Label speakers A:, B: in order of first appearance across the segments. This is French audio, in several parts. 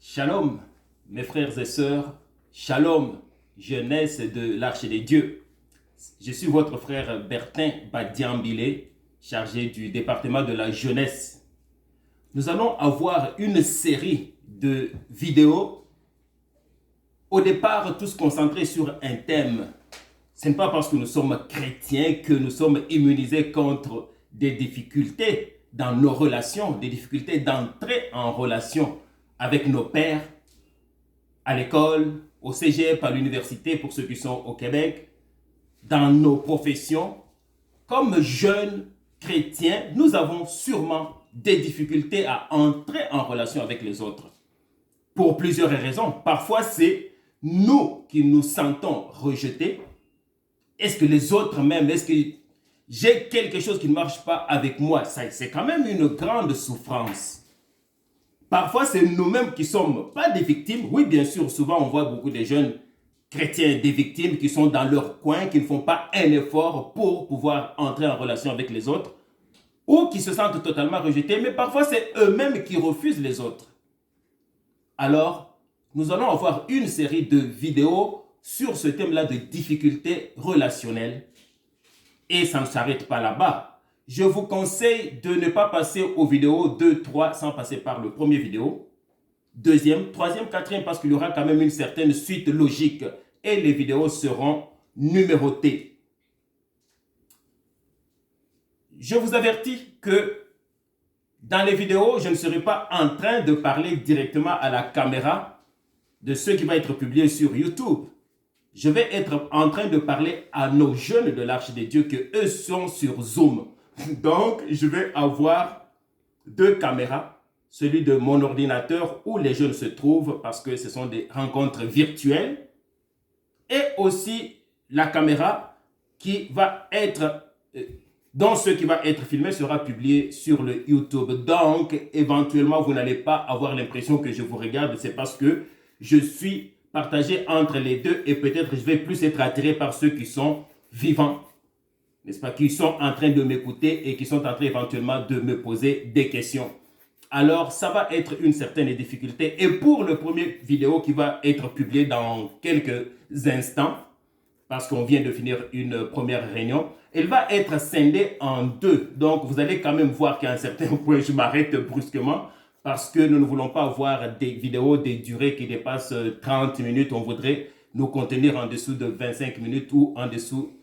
A: Shalom, mes frères et sœurs. Shalom, jeunesse de l'Arche des Dieux. Je suis votre frère Bertin Badiambile, chargé du département de la jeunesse. Nous allons avoir une série de vidéos, au départ tous concentrés sur un thème. Ce n'est pas parce que nous sommes chrétiens que nous sommes immunisés contre des difficultés dans nos relations, des difficultés d'entrer en relation avec nos pairs, à l'école, au cégep, à l'université pour ceux qui sont au Québec, dans nos professions. Comme jeunes chrétiens, nous avons sûrement des difficultés à entrer en relation avec les autres. Pour plusieurs raisons. Parfois, c'est nous qui nous sentons rejetés. Est-ce que les autres même, est-ce que j'ai quelque chose qui ne marche pas avec moi? C'est quand même une grande souffrance. Parfois, c'est nous-mêmes qui ne sommes pas des victimes. Oui, bien sûr, souvent on voit beaucoup de jeunes chrétiens des victimes qui sont dans leur coin, qui ne font pas un effort pour pouvoir entrer en relation avec les autres, ou qui se sentent totalement rejetés, mais parfois c'est eux-mêmes qui refusent les autres. Alors, nous allons avoir une série de vidéos sur ce thème-là de difficultés relationnelles. Et ça ne s'arrête pas là-bas. Je vous conseille de ne pas passer aux vidéos 2, 3 sans passer par le premier vidéo. Deuxième, troisième, quatrième, parce qu'il y aura quand même une certaine suite logique. Et les vidéos seront numérotées. Je vous avertis que dans les vidéos, je ne serai pas en train de parler directement à la caméra de ce qui va être publié sur YouTube. Je vais être en train de parler à nos jeunes de l'Arche des Dieux que eux sont sur Zoom. Donc, je vais avoir deux caméras, celui de mon ordinateur où les jeunes se trouvent parce que ce sont des rencontres virtuelles, et aussi la caméra qui va être, dont ce qui va être filmé sera publié sur le YouTube. Donc, éventuellement, vous n'allez pas avoir l'impression que je vous regarde, c'est parce que je suis partagé entre les deux et peut-être je vais plus être attiré par ceux qui sont vivants, n'est-ce pas, qui sont en train de m'écouter et qui sont en train éventuellement de me poser des questions. Alors, ça va être une certaine difficulté. Et pour le premier vidéo qui va être publié dans quelques instants, parce qu'on vient de finir une première réunion, elle va être scindée en deux. Donc, vous allez quand même voir qu'à un certain point, je m'arrête brusquement parce que nous ne voulons pas avoir des vidéos des durées qui dépassent 30 minutes. On voudrait nous contenir en dessous de 25 minutes ou en dessous,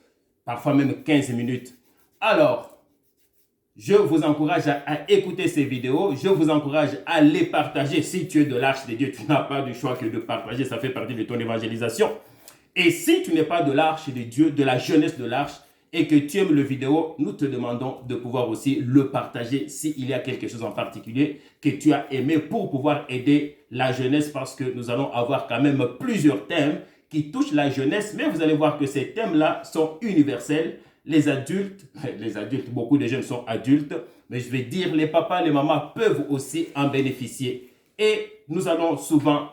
A: parfois même 15 minutes. Alors, je vous encourage à écouter ces vidéos. Je vous encourage à les partager. Si tu es de l'Arche de Dieu, tu n'as pas de choix que de partager. Ça fait partie de ton évangélisation. Et si tu n'es pas de l'Arche de Dieu, de la jeunesse de l'Arche, et que tu aimes le vidéo, nous te demandons de pouvoir aussi le partager s'il y a quelque chose en particulier que tu as aimé pour pouvoir aider la jeunesse, parce que nous allons avoir quand même plusieurs thèmes qui touchent la jeunesse, mais vous allez voir que ces thèmes-là sont universels. Les adultes, beaucoup de jeunes sont adultes, mais je vais dire les papas, les mamans peuvent aussi en bénéficier. Et nous allons souvent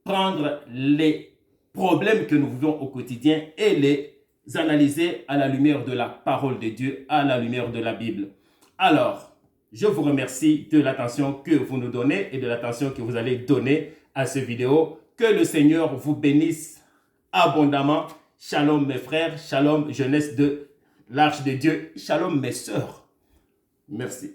A: prendre les problèmes que nous vivons au quotidien et les analyser à la lumière de la parole de Dieu, à la lumière de la Bible. Alors, je vous remercie de l'attention que vous nous donnez et de l'attention que vous allez donner à cette vidéo. Que le Seigneur vous bénisse abondamment. Shalom mes frères, shalom jeunesse de l'Arche de Dieu, shalom mes sœurs. Merci.